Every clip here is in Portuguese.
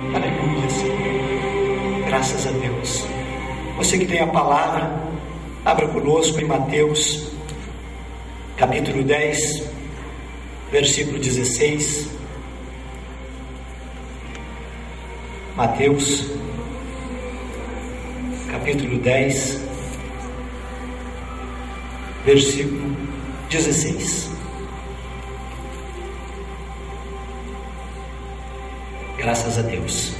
Aleluia, Senhor. Graças a Deus. Você que tem a palavra, abra conosco em Mateus, capítulo 10, versículo 16. Mateus, capítulo 10, versículo 16. Graças a Deus.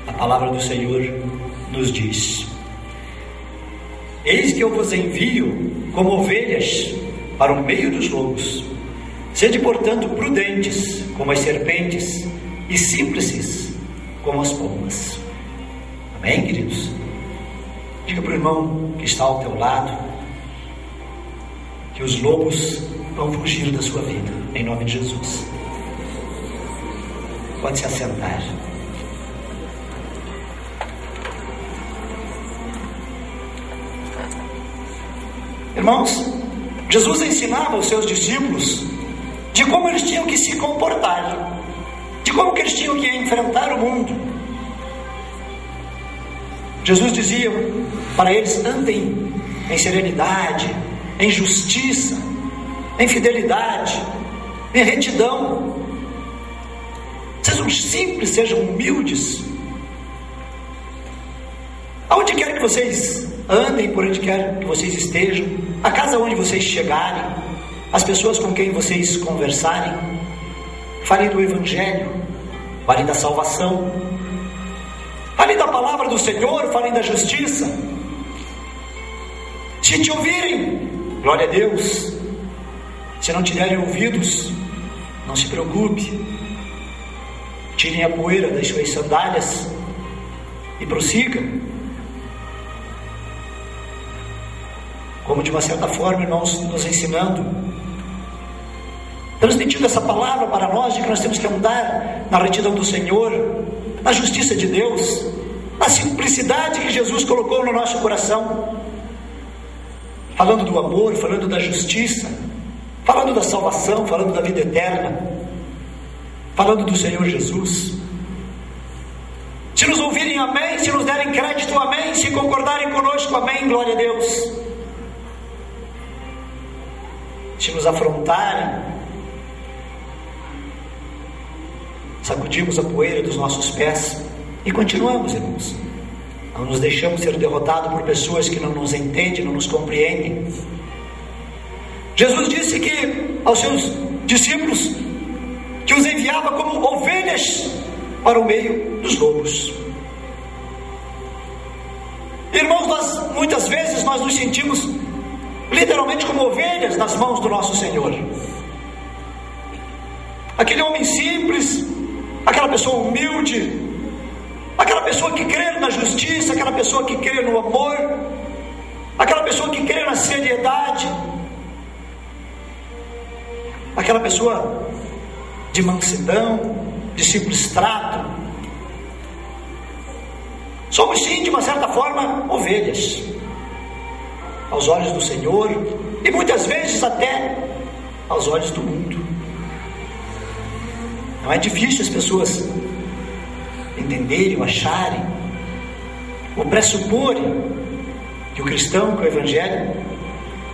A palavra do Senhor nos diz: Eis que eu vos envio como ovelhas para o meio dos lobos. Sede, portanto, prudentes como as serpentes e simples como as pombas. Amém, queridos? Diga para o irmão que está ao teu lado que os lobos vão fugir da sua vida, em nome de Jesus. Pode se assentar. Irmãos, Jesus ensinava aos seus discípulos de como eles tinham que se comportar, de como que eles tinham que enfrentar o mundo. Jesus dizia para eles: andem em serenidade, em justiça, em fidelidade, em retidão. Sejam simples, sejam humildes. Aonde quer que vocês andem, por onde quer que vocês estejam, a casa onde vocês chegarem, as pessoas com quem vocês conversarem, falem do Evangelho, falem da salvação, falem da palavra do Senhor, falem da justiça. Se te ouvirem, glória a Deus. Se não te derem ouvidos, não se preocupe. Tirem a poeira das suas sandálias e prossigam. Como de uma certa forma, irmãos, nos ensinando, transmitindo essa palavra para nós, de que nós temos que andar na retidão do Senhor, na justiça de Deus, na simplicidade que Jesus colocou no nosso coração, falando do amor, falando da justiça, falando da salvação, falando da vida eterna, falando do Senhor Jesus. Se nos ouvirem, amém. Se nos derem crédito, amém. Se concordarem conosco, amém. Glória a Deus. Se nos afrontarem, sacudimos a poeira dos nossos pés e continuamos, irmãos. Não nos deixamos ser derrotados por pessoas que não nos entendem, não nos compreendem. Jesus disse que aos seus discípulos que os enviava como ovelhas para o meio dos lobos. Irmãos, muitas vezes nós nos sentimos literalmente como ovelhas nas mãos do nosso Senhor. Aquele homem simples, aquela pessoa humilde, aquela pessoa que crê na justiça, aquela pessoa que crê no amor, aquela pessoa que crê na seriedade, aquela pessoa de mansidão, de simples trato. Somos sim, de uma certa forma, ovelhas aos olhos do Senhor e muitas vezes até aos olhos do mundo. Não é difícil as pessoas entenderem, acharem, ou pressuporem que o cristão, que o Evangelho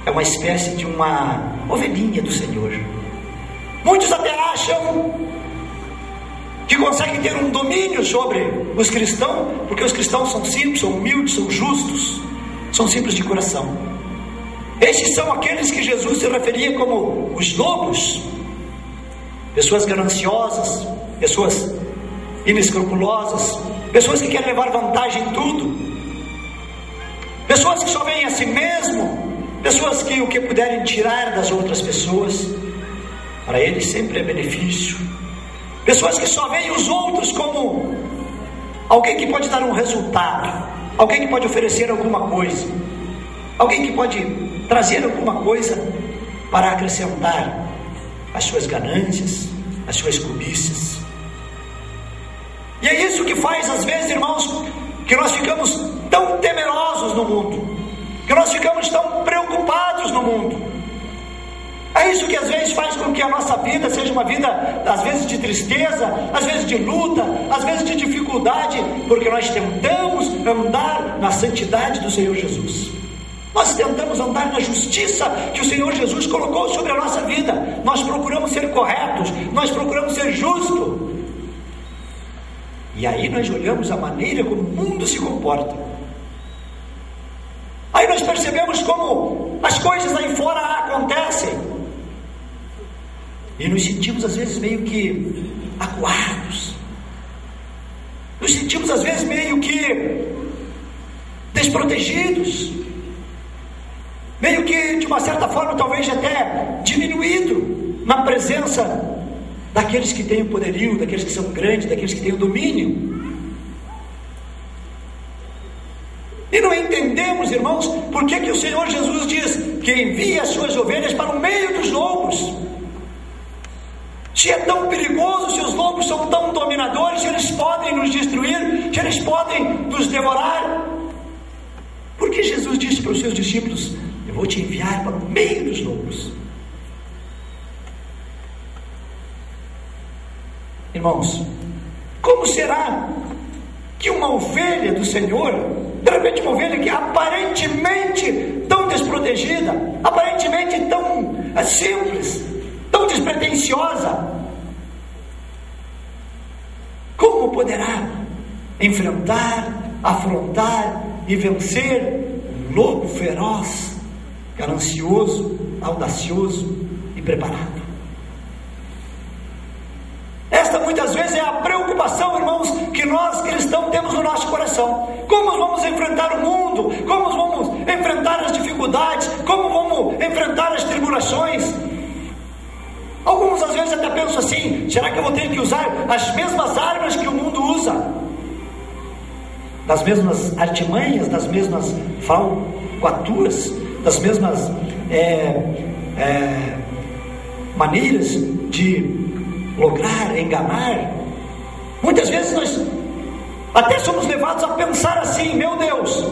é uma espécie de uma ovelhinha do Senhor. Muitos até acham que conseguem ter um domínio sobre os cristãos, porque os cristãos são simples, são humildes, são justos, são simples de coração. Estes são aqueles que Jesus se referia como os lobos, pessoas gananciosas, pessoas inescrupulosas, pessoas que querem levar vantagem em tudo, pessoas que só veem a si mesmo, pessoas que o que puderem tirar das outras pessoas, para eles sempre é benefício. Pessoas que só veem os outros como alguém que pode dar um resultado, alguém que pode oferecer alguma coisa, alguém que pode trazer alguma coisa para acrescentar as suas ganâncias, as suas cobiças. E é isso que faz, às vezes, irmãos, que nós ficamos tão temerosos no mundo, que nós ficamos tão preocupados no mundo. É isso que às vezes faz com que a nossa vida seja uma vida, às vezes de tristeza, às vezes de luta, às vezes de dificuldade, porque nós tentamos andar na santidade do Senhor Jesus. Nós tentamos andar na justiça que o Senhor Jesus colocou sobre a nossa vida. Nós procuramos ser corretos, nós procuramos ser justos. E aí nós olhamos a maneira como o mundo se comporta. Aí nós percebemos como as coisas aí fora acontecem. E nos sentimos às vezes meio que acuados. Nos sentimos às vezes meio que desprotegidos. Meio que de uma certa forma talvez até diminuído na presença daqueles que têm o poderio, daqueles que são grandes, daqueles que têm o domínio. E não entendemos, irmãos, por que o Senhor Jesus diz que envia as suas ovelhas para o meio dos lobos. Se é tão perigoso, se os lobos são tão dominadores, se eles podem nos destruir, se eles podem nos devorar, por que Jesus disse para os seus discípulos: eu vou te enviar para o meio dos lobos? Irmãos, como será que uma ovelha do Senhor, de repente uma ovelha que é aparentemente tão desprotegida, aparentemente tão simples, tão despretensiosa, como poderá enfrentar, afrontar e vencer um lobo feroz, ganancioso, audacioso e preparado? Esta muitas vezes é a preocupação, irmãos, que nós cristãos temos no nosso coração. Como vamos enfrentar o mundo? Como vamos enfrentar as dificuldades? Como vamos enfrentar as tribulações? Alguns às vezes até pensam assim: será que eu vou ter que usar as mesmas armas que o mundo usa? Das mesmas artimanhas, das mesmas falcaturas, das mesmas maneiras de lograr, enganar? Muitas vezes nós até somos levados a pensar assim: meu Deus,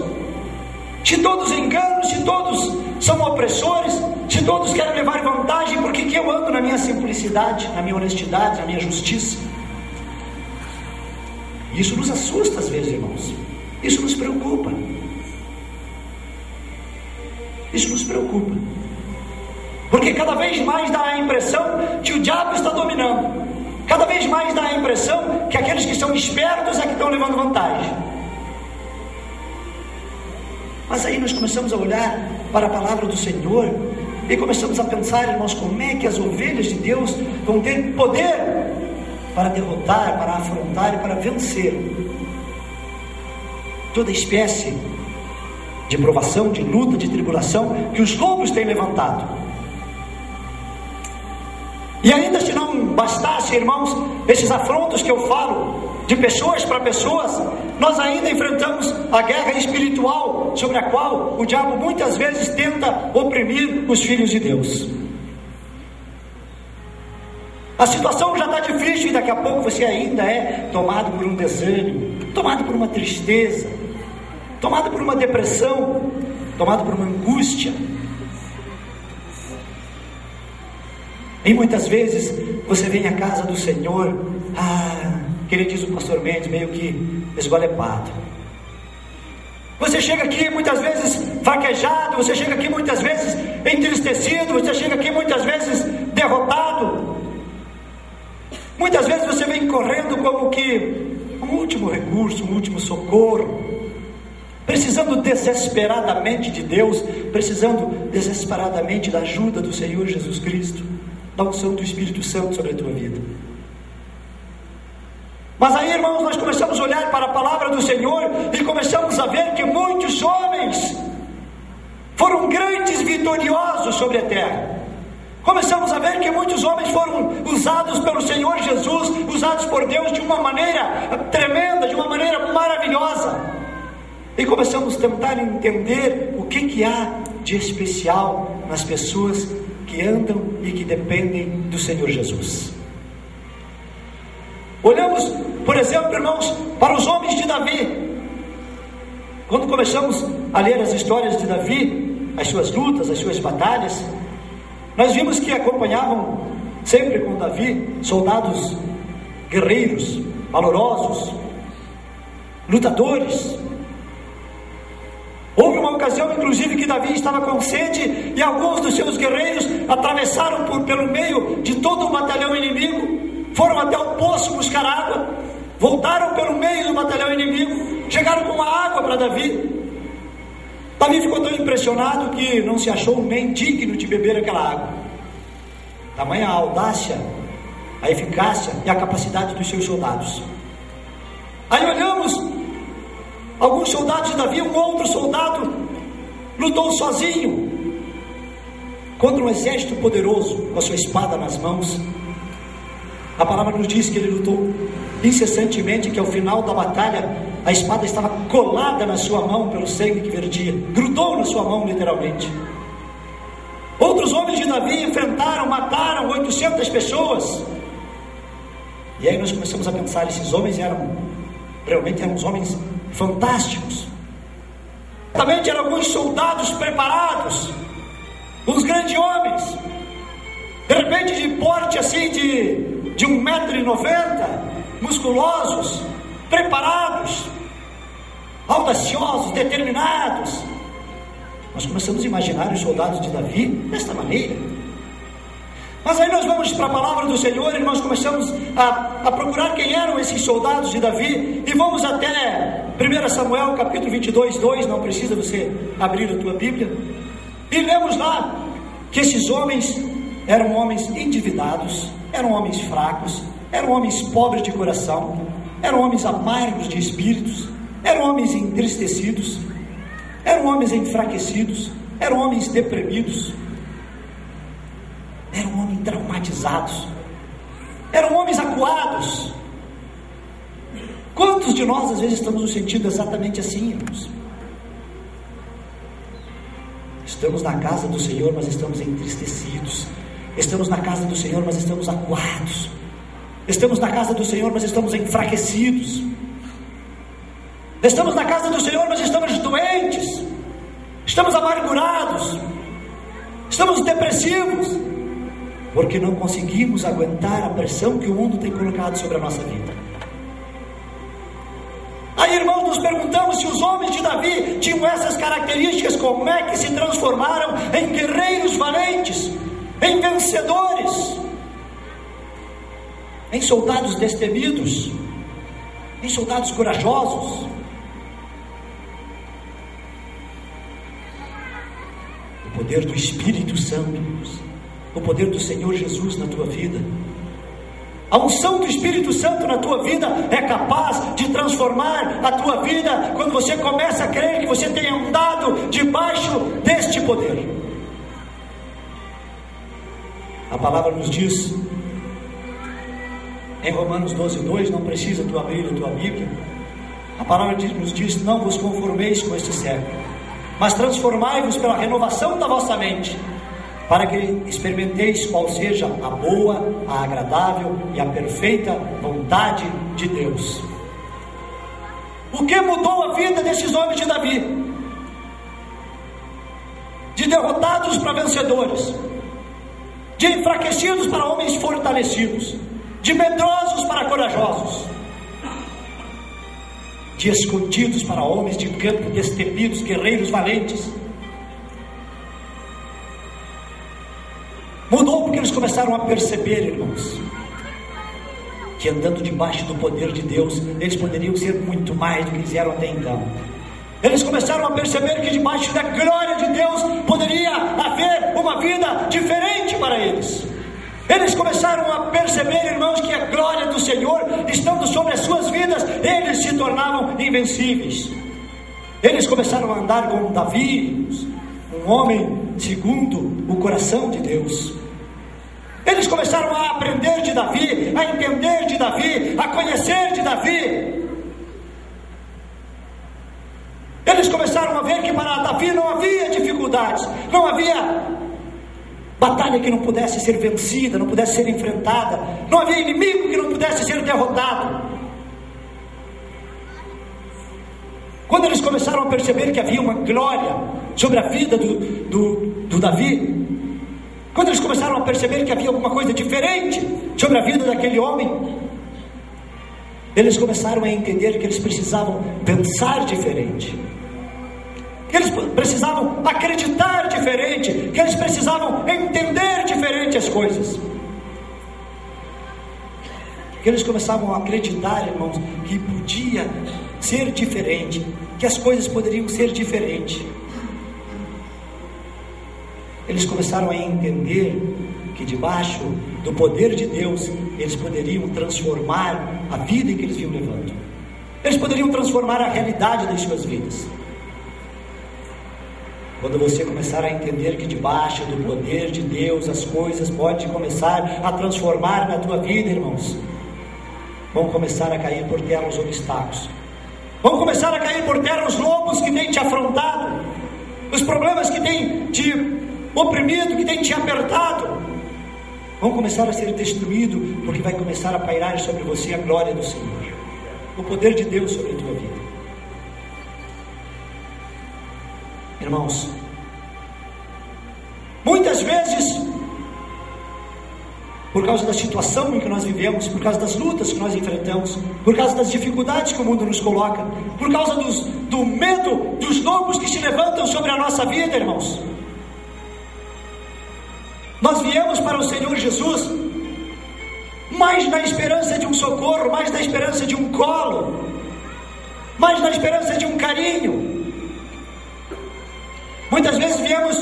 se todos enganam, se todos são opressores, se todos querem levar vantagem, por que eu ando na minha simplicidade, na minha honestidade, na minha justiça? Isso nos assusta às vezes, irmãos. Isso nos preocupa. Isso nos preocupa. Porque cada vez mais dá a impressão que o diabo está dominando. Cada vez mais dá a impressão que aqueles que são espertos é que estão levando vantagem. Mas aí nós começamos a olhar para a palavra do Senhor e começamos a pensar, irmãos, como é que as ovelhas de Deus vão ter poder para derrotar, para afrontar e para vencer toda espécie de provação, de luta, de tribulação que os lobos têm levantado. E ainda se não bastasse, irmãos, esses afrontos que eu falo, de pessoas para pessoas, nós ainda enfrentamos a guerra espiritual, sobre a qual o diabo muitas vezes tenta oprimir os filhos de Deus. A situação já está difícil e daqui a pouco você ainda é tomado por um desânimo, tomado por uma tristeza, tomado por uma depressão, tomado por uma angústia. E muitas vezes você vem à casa do Senhor, que ele diz o pastor Mendes, meio que esgolepado. Você chega aqui muitas vezes fraquejado, você chega aqui muitas vezes entristecido, você chega aqui muitas vezes derrotado. Muitas vezes você vem correndo como que um último recurso, um último socorro, precisando desesperadamente de Deus, precisando desesperadamente da ajuda do Senhor Jesus Cristo, da unção do Espírito Santo sobre a tua vida. Mas aí, irmãos, nós começamos a olhar para a palavra do Senhor e começamos a ver que muitos homens foram grandes vitoriosos sobre a terra. Começamos a ver que muitos homens foram usados pelo Senhor Jesus, usados por Deus de uma maneira tremenda, de uma maneira maravilhosa. E começamos a tentar entender o que há de especial nas pessoas que andam e que dependem do Senhor Jesus. Olhamos, por exemplo, irmãos, para os homens de Davi. Quando começamos a ler as histórias de Davi, as suas lutas, as suas batalhas, Nós vimos que acompanhavam sempre com Davi soldados guerreiros, valorosos, lutadores. Houve uma ocasião, inclusive, que Davi estava com sede e alguns dos seus guerreiros atravessaram pelo meio de todo o batalhão inimigo, foram até o poço buscar água, voltaram pelo meio do batalhão inimigo, chegaram com uma água para Davi. Davi ficou tão impressionado que não se achou nem digno de beber aquela água. Tamanha a audácia, a eficácia e a capacidade dos seus soldados. Aí olhamos alguns soldados de Davi, um outro soldado lutou sozinho contra um exército poderoso, com a sua espada nas mãos. A palavra nos diz que ele lutou incessantemente, que ao final da batalha a espada estava colada na sua mão pelo sangue que vertia, grudou na sua mão literalmente. Outros homens de Davi enfrentaram, mataram 800 pessoas. E aí nós começamos a pensar, esses homens realmente eram uns homens fantásticos. Também eram alguns soldados preparados, uns grandes homens, de repente de porte assim de 1,90 m, musculosos, preparados, audaciosos, determinados. Nós começamos a imaginar os soldados de Davi desta maneira. Mas aí nós vamos para a palavra do Senhor e nós começamos a procurar quem eram esses soldados de Davi, e vamos até 1 Samuel capítulo 22, 2, não precisa você abrir a tua Bíblia, e lemos lá que esses homens eram homens endividados, eram homens fracos, eram homens pobres de coração, eram homens amargos de espíritos, eram homens entristecidos, eram homens enfraquecidos, eram homens deprimidos, eram homens traumatizados, eram homens acuados. Quantos de nós às vezes estamos nos sentindo exatamente assim, irmãos? Estamos na casa do Senhor, mas estamos entristecidos. Estamos na casa do Senhor, mas estamos acuados. Estamos na casa do Senhor, mas estamos enfraquecidos. Estamos na casa do Senhor, mas estamos doentes. Estamos amargurados. Estamos depressivos, porque não conseguimos aguentar a pressão que o mundo tem colocado sobre a nossa vida. Aí, irmãos, nos perguntamos se os homens de Davi tinham essas características, como é que se transformaram em guerreiros valentes, em vencedores, em soldados destemidos, em soldados corajosos. O poder do Espírito Santo, o poder do Senhor Jesus na tua vida, a unção do Espírito Santo na tua vida é capaz de transformar a tua vida quando você começa a crer que você tem andado debaixo deste poder. A palavra nos diz em Romanos 12, 2, não precisa tu abrir a tua Bíblia, a palavra nos diz: não vos conformeis com este século, mas transformai-vos pela renovação da vossa mente, para que experimenteis qual seja a boa, a agradável e a perfeita vontade de Deus. O que mudou a vida desses homens de Davi? De derrotados para vencedores, de enfraquecidos para homens fortalecidos, de medrosos para corajosos, de escondidos para homens de campo destemidos, guerreiros valentes. Mudou porque eles começaram a perceber, irmãos, que andando debaixo do poder de Deus, eles poderiam ser muito mais do que eles eram até então. Eles começaram a perceber que debaixo da glória de Deus poderia haver uma vida diferente para eles. Eles começaram a perceber, irmãos, que a glória do Senhor estando sobre as suas vidas, eles se tornavam invencíveis. Eles começaram a andar com Davi, um homem segundo o coração de Deus. Eles começaram a aprender de Davi, a entender de Davi, a conhecer de Davi. Eles começaram a ver que para Davi não havia dificuldades, não havia batalha que não pudesse ser vencida, não pudesse ser enfrentada, não havia inimigo que não pudesse ser derrotado. Quando eles começaram a perceber que havia uma glória sobre a vida do Davi, quando eles começaram a perceber que havia alguma coisa diferente sobre a vida daquele homem, eles começaram a entender que eles precisavam pensar diferente, que eles precisavam acreditar diferente, que eles precisavam entender diferente as coisas. Que eles começavam a acreditar, irmãos, que podia ser diferente, que as coisas poderiam ser diferentes. Eles começaram a entender que debaixo do poder de Deus, eles poderiam transformar a vida em que eles vinham levando. Eles poderiam transformar a realidade das suas vidas. Quando você começar a entender que debaixo do poder de Deus as coisas podem começar a transformar na tua vida, irmãos, vão começar a cair por terra os obstáculos, vão começar a cair por terra os lobos que têm te afrontado, os problemas que têm te oprimido, que têm te apertado, vão começar a ser destruídos, porque vai começar a pairar sobre você a glória do Senhor, o poder de Deus sobre a tua vida. Irmãos, muitas vezes, por causa da situação em que nós vivemos, por causa das lutas que nós enfrentamos, por causa das dificuldades que o mundo nos coloca, por causa do medo dos lobos que se levantam sobre a nossa vida, irmãos, nós viemos para o Senhor Jesus mais na esperança de um socorro, mais na esperança de um colo, mais na esperança de um carinho. Muitas vezes viemos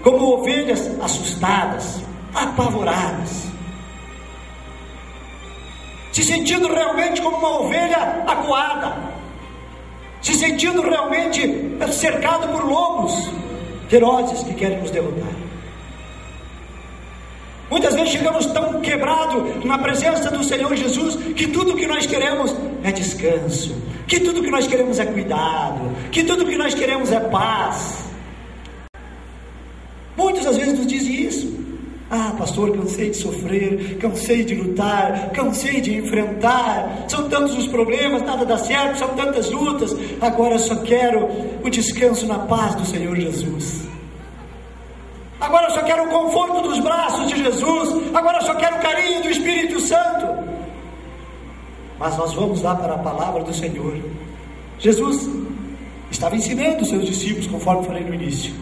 como ovelhas assustadas, apavoradas, se sentindo realmente como uma ovelha acuada, se sentindo realmente cercado por lobos ferozes que querem nos derrotar. Muitas vezes chegamos tão quebrados na presença do Senhor Jesus, que tudo que nós queremos é descanso, que tudo que nós queremos é cuidado, que tudo que nós queremos é paz. Muitas às vezes nos dizem isso. Ah, pastor, cansei de sofrer, cansei de lutar, cansei de enfrentar, são tantos os problemas, nada dá certo, são tantas lutas, agora eu só quero o descanso na paz do Senhor Jesus. Agora eu só quero o conforto dos braços de Jesus, agora eu só quero o carinho do Espírito Santo. Mas nós vamos lá para a palavra do Senhor. Jesus estava ensinando os seus discípulos, conforme falei no início.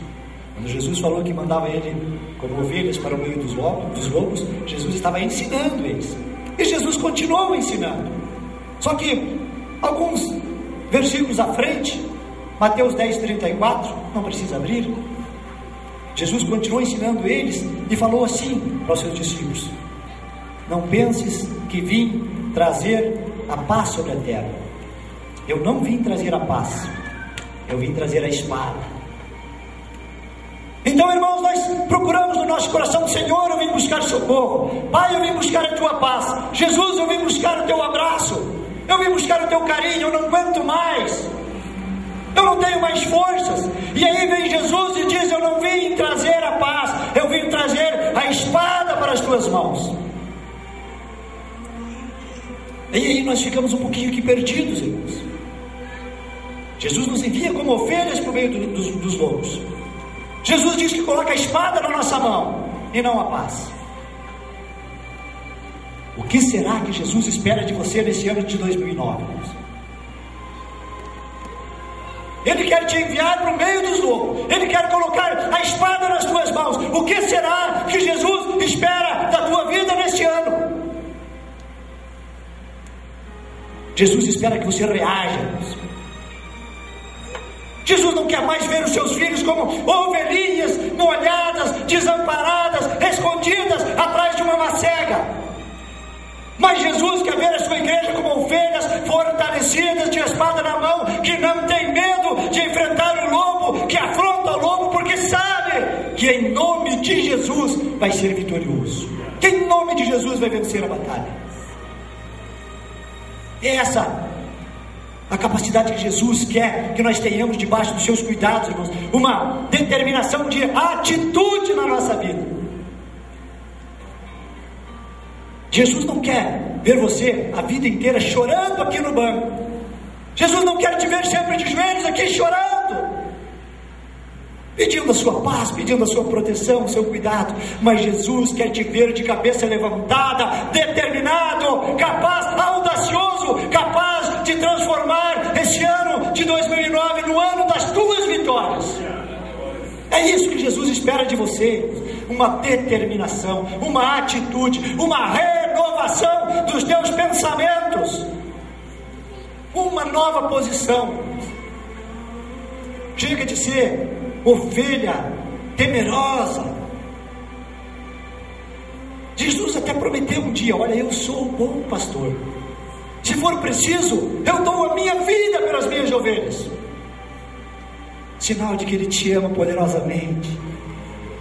Quando Jesus falou que mandava ele como ovelhas para o meio dos lobos, Jesus estava ensinando eles. E Jesus continuou ensinando. Só que alguns versículos à frente, Mateus 10:34, não precisa abrir, Jesus continuou ensinando eles e falou assim para os seus discípulos: não penses que vim trazer a paz sobre a terra. Eu não vim trazer a paz, eu vim trazer a espada. Então, irmãos, nós procuramos no nosso coração: Senhor, eu vim buscar socorro. Pai, eu vim buscar a tua paz. Jesus, eu vim buscar o teu abraço. Eu vim buscar o teu carinho. Eu não aguento mais, eu não tenho mais forças. E aí vem Jesus e diz: eu não vim trazer a paz, eu vim trazer a espada para as tuas mãos. E aí nós ficamos um pouquinho aqui perdidos, irmãos. Jesus nos envia como ovelhas para o meio dos lobos. Jesus diz que coloca a espada na nossa mão e não a paz. O que será que Jesus espera de você nesse ano de 2009, irmãos? Ele quer te enviar para o meio dos lobos, ele quer colocar a espada nas tuas mãos. O que será que Jesus espera da tua vida neste ano? Jesus espera que você reaja, irmãos. Jesus não quer mais ver os seus filhos como ovelhinhas molhadas, desamparadas, escondidas atrás de uma macega. Mas Jesus quer ver a sua igreja como ovelhas fortalecidas, de espada na mão, que não tem medo de enfrentar o lobo, que afronta o lobo, porque sabe que em nome de Jesus vai ser vitorioso, que em nome de Jesus vai vencer a batalha. Essa a capacidade que Jesus quer que nós tenhamos debaixo dos seus cuidados, irmãos. Uma determinação de atitude na nossa vida. Jesus não quer ver você a vida inteira chorando aqui no banco. Jesus não quer te ver sempre de joelhos aqui chorando. pedindo a sua paz, pedindo a sua proteção, o seu cuidado, mas Jesus quer te ver de cabeça levantada, determinado, capaz, audacioso, capaz de transformar esse ano de 2009 no ano das tuas vitórias. É isso que Jesus espera de você, uma determinação, uma atitude, uma renovação dos teus pensamentos, uma nova posição. Chega de ser ovelha temerosa. Jesus até prometeu um dia: olha, eu sou o bom pastor, se for preciso eu dou a minha vida pelas minhas ovelhas. Sinal de que Ele te ama poderosamente,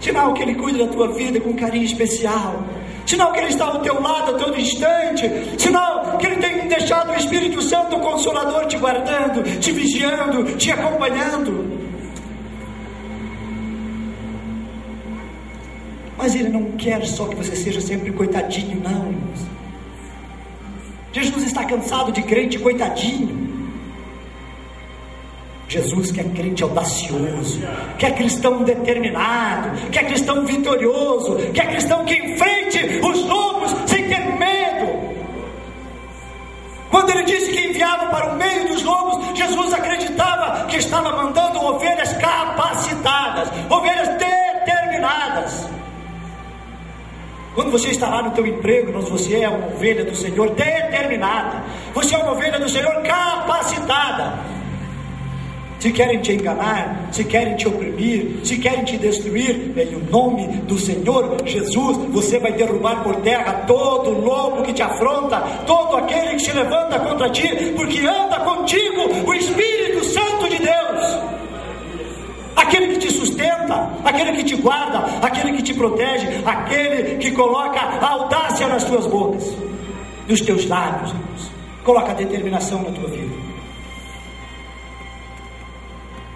sinal que Ele cuida da tua vida com carinho especial, sinal que Ele está ao teu lado a todo instante, sinal que Ele tem deixado o Espírito Santo, o Consolador, te guardando, te vigiando, te acompanhando. Mas Ele não quer só que você seja sempre coitadinho, não, irmãos. Jesus está cansado de crente coitadinho. Jesus quer crente audacioso, quer cristão determinado, quer cristão vitorioso, quer cristão que enfrente os lobos sem ter medo. Quando Ele disse que enviava para o meio dos lobos, Jesus acreditava que estava mandando ovelhas capacitadas, ovelhas determinadas. Quando você está lá no teu emprego, você é uma ovelha do Senhor determinada, você é uma ovelha do Senhor capacitada. Se querem te enganar, se querem te oprimir, se querem te destruir, em o nome do Senhor Jesus, você vai derrubar por terra todo lobo que te afronta, todo aquele que se levanta contra ti, porque anda contigo o Espírito Santo de Deus, aquele que te sustenta, aquele que te guarda, aquele que te protege, aquele que coloca a audácia nas tuas bocas, nos teus lábios, coloca a determinação na tua vida.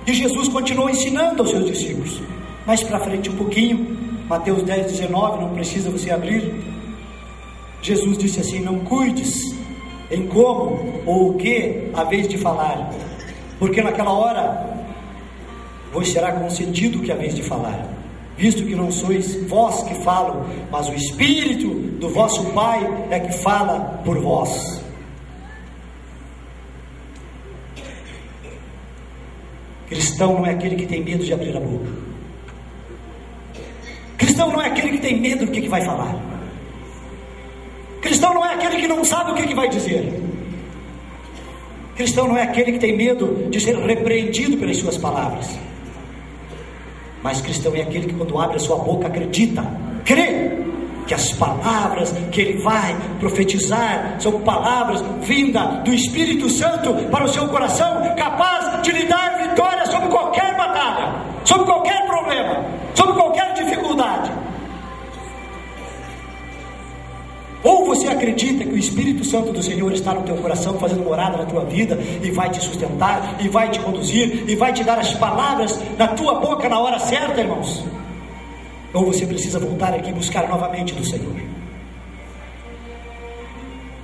E Jesus continuou ensinando aos seus discípulos. Mais para frente um pouquinho, Mateus 10:19, não precisa você abrir. Jesus disse assim: não cuides em como ou o que haveis de falar, porque naquela hora vos será concedido o que haveis de falar, visto que não sois vós que falam, mas o Espírito do vosso Pai é que fala por vós. Cristão não é aquele que tem medo de abrir a boca. Cristão não é aquele que tem medo do que vai falar. Cristão não é aquele que não sabe o que vai dizer. Cristão não é aquele que tem medo de ser repreendido pelas suas palavras. Mas cristão é aquele que, quando abre a sua boca, acredita, crê que as palavras que ele vai profetizar são palavras vindas do Espírito Santo para o seu coração, capaz de lhe dar vitória sobre qualquer batalha, sobre qualquer problema, sobre qualquer dificuldade. Ou você acredita que o Espírito Santo do Senhor está no teu coração, fazendo morada na tua vida, e vai te sustentar, e vai te conduzir, e vai te dar as palavras na tua boca na hora certa, irmãos? Ou você precisa voltar aqui e buscar novamente do Senhor?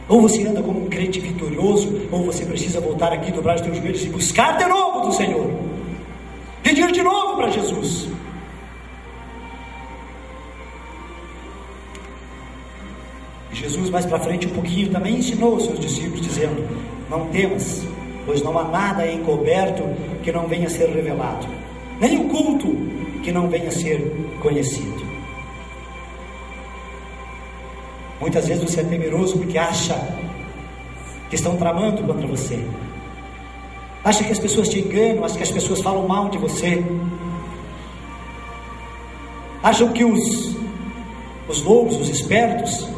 Ou você anda como um crente vitorioso, ou você precisa voltar aqui, dobrar os teus joelhos e buscar de novo do Senhor, pedir de novo para Jesus. E Jesus, mais para frente um pouquinho, também ensinou aos seus discípulos, dizendo: não temas, pois não há nada encoberto que não venha a ser revelado, nem oculto que não venha a ser conhecido. Muitas vezes você é temeroso porque acha que estão tramando contra você, acha que as pessoas te enganam, acha que as pessoas falam mal de você, acham que os lobos, os espertos,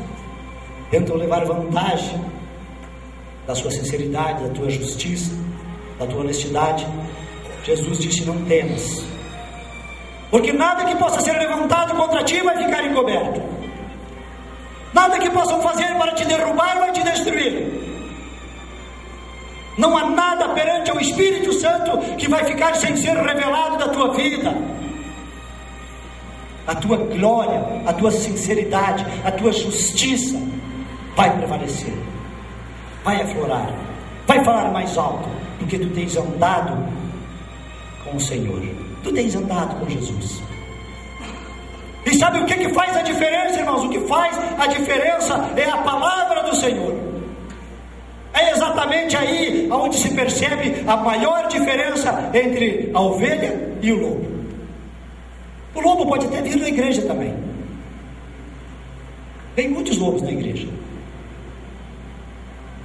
tentam levar vantagem da sua sinceridade, da tua justiça, da tua honestidade. Jesus disse: não temas, porque nada que possa ser levantado contra ti vai ficar encoberto, nada que possam fazer para te derrubar vai te destruir. Não há nada perante ao Espírito Santo que vai ficar sem ser revelado da tua vida. A tua glória, a tua sinceridade, a tua justiça vai prevalecer, vai aflorar, vai falar mais alto, porque tu tens andado com o Senhor? Tu tens andado com Jesus? E sabe o que faz a diferença, irmãos? O que faz a diferença é a palavra do Senhor. É exatamente aí onde se percebe a maior diferença entre a ovelha e o lobo. O lobo pode até vir na igreja também. Tem muitos lobos na igreja.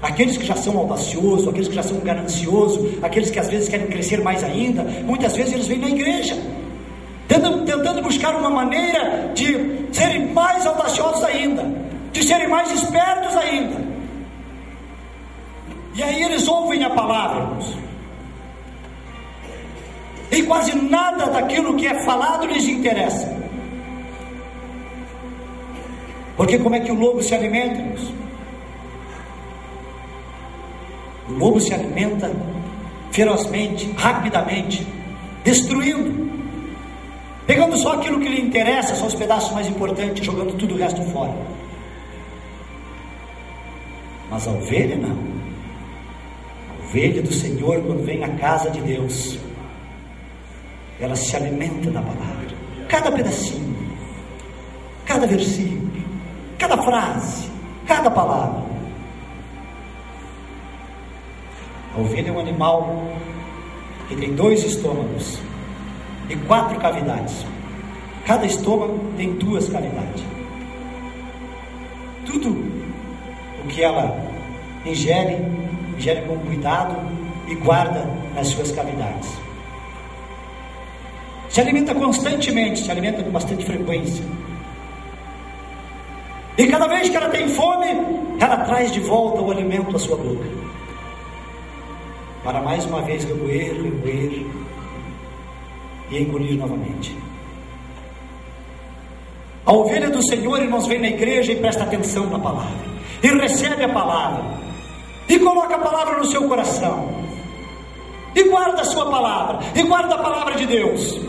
Aqueles que já são audaciosos, aqueles que já são gananciosos, aqueles que às vezes querem crescer mais ainda, muitas vezes eles vêm na igreja, tentando buscar uma maneira de serem mais audaciosos ainda, de serem mais espertos ainda. E aí eles ouvem a palavra, irmãos, e quase nada daquilo que é falado lhes interessa. Porque como é que o lobo se alimenta, irmãos? O lobo se alimenta ferozmente, rapidamente, destruindo, pegando só aquilo que lhe interessa, só os pedaços mais importantes, jogando tudo o resto fora. Mas a ovelha não. A ovelha do Senhor, quando vem à casa de Deus, ela se alimenta da palavra. Cada pedacinho, cada versículo, cada frase, cada palavra. A ovelha é um animal que tem 2 estômagos e 4 cavidades. Cada estômago tem 2 cavidades. Tudo o que ela ingere com cuidado e guarda nas suas cavidades. Se alimenta constantemente, se alimenta com bastante frequência. E cada vez que ela tem fome, ela traz de volta o alimento à sua boca, para mais uma vez remoer e engolir novamente. A ovelha do Senhor, irmãos, vem na igreja e presta atenção na palavra, e recebe a palavra, e coloca a palavra no seu coração, e guarda a sua palavra, e guarda a palavra de Deus.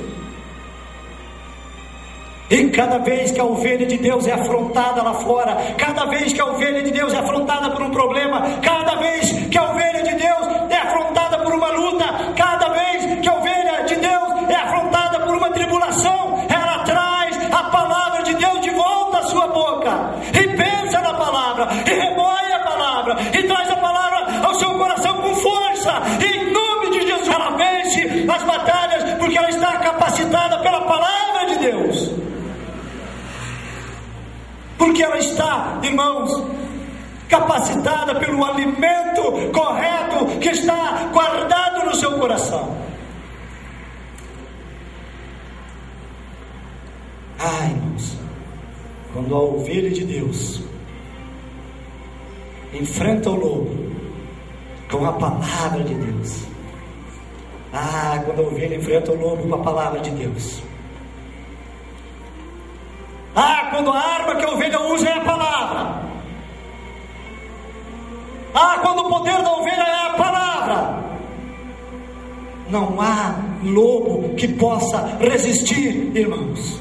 E cada vez que a ovelha de Deus é afrontada lá fora, cada vez que a ovelha de Deus é afrontada por um problema, cada vez que a ovelha de Deus é afrontada por uma luta, cada vez que a ovelha de Deus é afrontada por uma tribulação, ela traz a palavra de Deus de volta à sua boca, e pensa na palavra, e remoe a palavra, e traz a palavra ao seu coração com força, e em nome de Jesus ela vence as batalhas, porque ela está capacitada pela palavra de Deus. Porque ela está, irmãos, capacitada pelo alimento correto que está guardado no seu coração. Irmãos, quando a ovelha de Deus enfrenta o lobo com a palavra de Deus, quando a ovelha enfrenta o lobo com a palavra de Deus, quando a arma que a ovelha usa é a palavra, quando o poder da ovelha é a palavra, não há lobo que possa resistir, irmãos.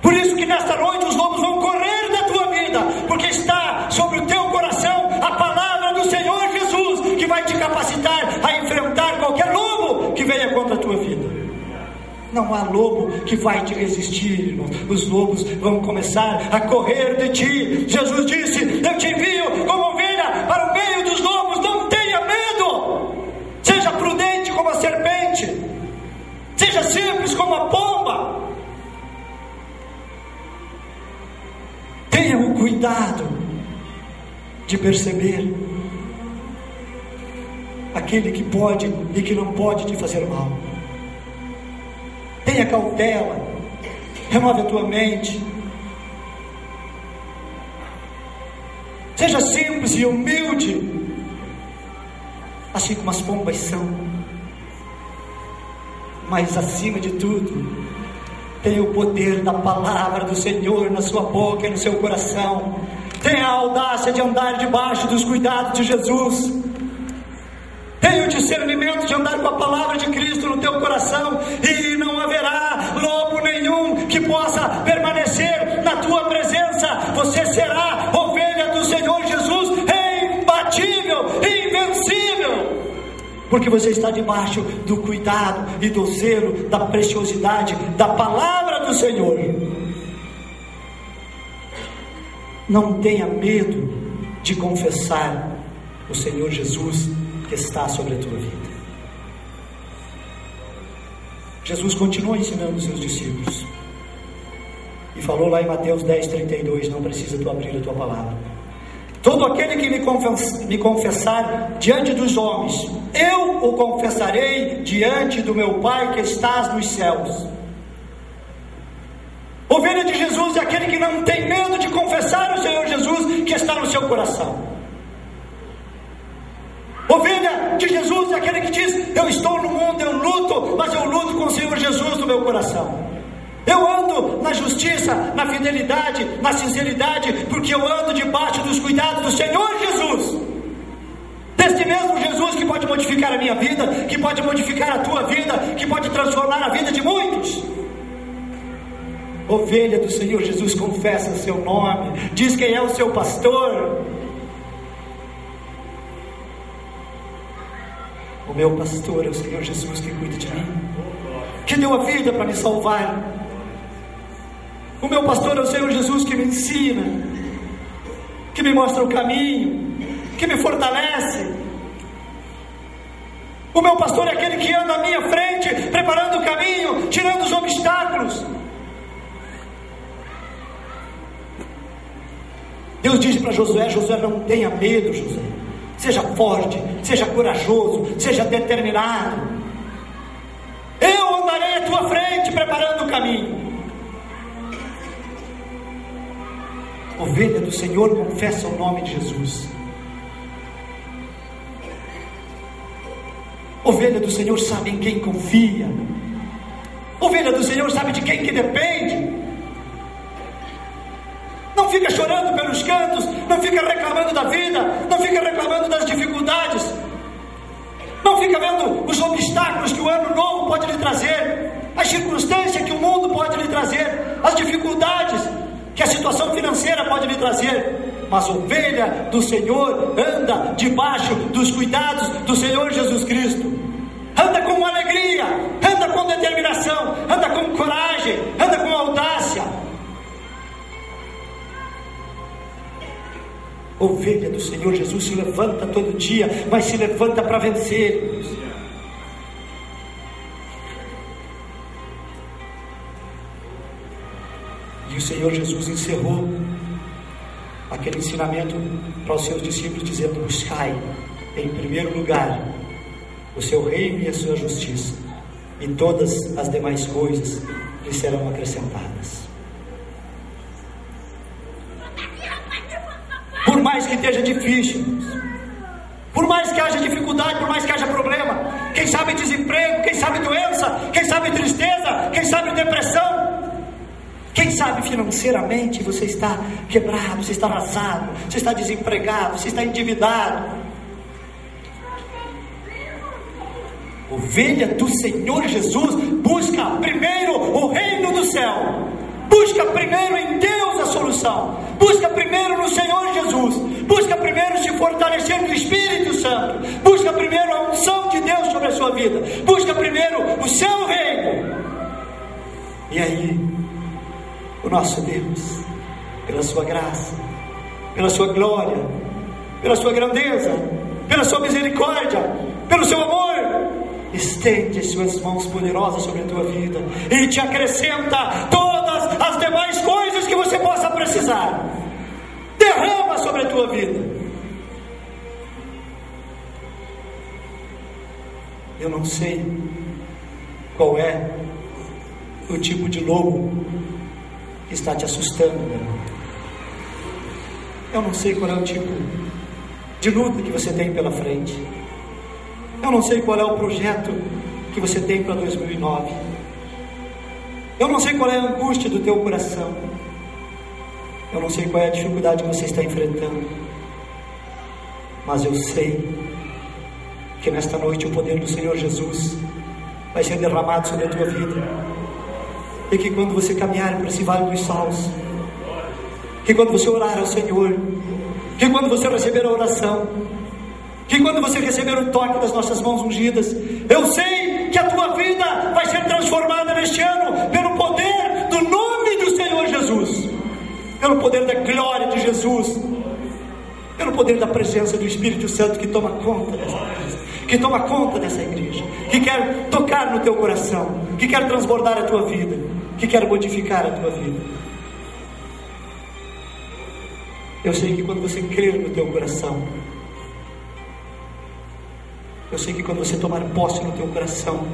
Por isso que nesta noite os lobos vão correr da tua vida, porque está sobre o teu coração a palavra do Senhor Jesus, que vai te capacitar a enfrentar qualquer lobo que venha contra a tua vida. Não há lobo que vai te resistir, irmãos. Os lobos vão começar a correr de ti. Jesus disse: eu te envio como ovelha para o meio dos lobos. Não tenha medo. Seja prudente como a serpente, seja simples como a pomba. Tenha o cuidado de perceber aquele que pode e que não pode te fazer mal. Tenha cautela, renove a tua mente, seja simples e humilde, assim como as pombas são. Mas acima de tudo, tenha o poder da palavra do Senhor na sua boca e no seu coração. Tenha a audácia de andar debaixo dos cuidados de Jesus. Tenha o discernimento de andar com a palavra de Cristo no teu coração, e não haverá lobo nenhum que possa permanecer na tua presença. Você será ovelha do Senhor Jesus, imbatível, invencível, porque você está debaixo do cuidado e do zelo, da preciosidade da palavra do Senhor. Não tenha medo de confessar o Senhor Jesus que está sobre a tua vida. Jesus continua ensinando os seus discípulos e falou lá em Mateus 10:32, não precisa tu abrir a tua palavra: todo aquele que me confessar diante dos homens, eu o confessarei diante do meu Pai que estás nos céus. Ovelha de Jesus é aquele que não tem medo de confessar o Senhor Jesus que está no seu coração. Ovelha de Jesus é aquele que diz: eu estou no mundo, eu luto, mas eu luto com o Senhor Jesus no meu coração. Eu ando na justiça, na fidelidade, na sinceridade, porque eu ando debaixo dos cuidados do Senhor Jesus. Deste mesmo Jesus que pode modificar a minha vida, que pode modificar a tua vida, que pode transformar a vida de muitos. Ovelha do Senhor Jesus, confessa o seu nome, diz quem é o seu pastor. O meu pastor é o Senhor Jesus que cuida de mim, que deu a vida para me salvar. O meu pastor é o Senhor Jesus que me ensina, que me mostra o caminho, que me fortalece. O meu pastor é aquele que anda à minha frente, preparando o caminho, tirando os obstáculos. Deus disse para Josué: Josué, não tenha medo, Josué. Seja forte, seja corajoso, seja determinado. Eu andarei à tua frente, preparando o caminho. Ovelha do Senhor, confessa o nome de Jesus. Ovelha do Senhor sabe em quem confia. Ovelha do Senhor sabe de quem que depende. Não fica chorando pelos cantos, não fica reclamando da vida, não fica reclamando das dificuldades, não fica vendo os obstáculos que o ano novo pode lhe trazer, as circunstâncias que o mundo pode lhe trazer, as dificuldades que a situação financeira pode lhe trazer. Mas ovelha do Senhor anda debaixo dos cuidados do Senhor Jesus Cristo, anda com alegria, anda com determinação, anda com coragem, anda com audácia. Ovelha do Senhor Jesus se levanta todo dia, mas se levanta para vencer. E o Senhor Jesus encerrou aquele ensinamento para os seus discípulos dizendo: buscai em primeiro lugar o seu reino e a sua justiça, e todas as demais coisas lhe serão acrescentadas. Por mais que esteja difícil, por mais que haja dificuldade, por mais que haja problema, quem sabe desemprego, quem sabe doença, quem sabe tristeza, quem sabe depressão, quem sabe financeiramente você está quebrado, você está arrasado, você está desempregado, você está endividado. Ovelha do Senhor Jesus busca primeiro o reino do céu, busca primeiro em Deus a solução, busca primeiro no Senhor Jesus, busca primeiro se fortalecer no Espírito Santo, busca primeiro a unção de Deus sobre a sua vida, busca primeiro o seu reino. E aí, o nosso Deus, pela sua graça, pela sua glória, pela sua grandeza, pela sua misericórdia, pelo seu amor, estende as suas mãos poderosas sobre a tua vida e te acrescenta todas as demais coisas que você possa precisar. Derrama sobre a tua vida. Eu não sei qual é o tipo de lobo que está te assustando, meu irmão. Eu não sei qual é o tipo de luta que você tem pela frente. Eu não sei qual é o projeto que você tem para 2009. Eu não sei qual é a angústia do teu coração. Eu não sei qual é a dificuldade que você está enfrentando. Mas eu sei que nesta noite o poder do Senhor Jesus vai ser derramado sobre a tua vida. E que quando você caminhar por esse vale dos Saus, que quando você orar ao Senhor, que quando você receber a oração, que quando você receber o toque das nossas mãos ungidas, eu sei que a tua vida vai ser transformada neste ano pelo poder do nome do Senhor Jesus, pelo poder da glória de Jesus, pelo poder da presença do Espírito Santo que toma conta dessa casa, que toma conta dessa igreja, que quer tocar no teu coração, que quer transbordar a tua vida, que quer modificar a tua vida. Eu sei que quando você crer no teu coração, eu sei que quando você tomar posse no teu coração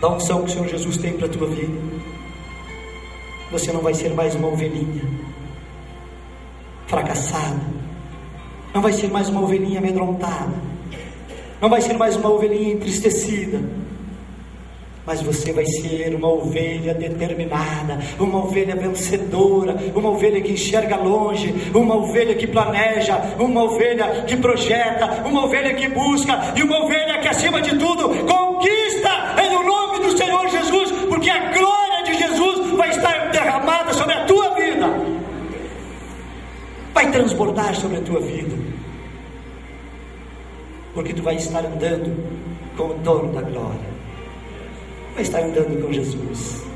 da unção que o Senhor Jesus tem para a tua vida, você não vai ser mais uma ovelhinha fracassada, não vai ser mais uma ovelhinha amedrontada, não vai ser mais uma ovelhinha entristecida, mas você vai ser uma ovelha determinada, uma ovelha vencedora, uma ovelha que enxerga longe, uma ovelha que planeja, uma ovelha que projeta, uma ovelha que busca, e uma ovelha que acima de tudo conquista em o nome do Senhor Jesus, porque a glória de Jesus vai estar derramada sobre a tua vida, vai transbordar sobre a tua vida, porque tu vai estar andando com o dono da glória, vai estar andando com Jesus.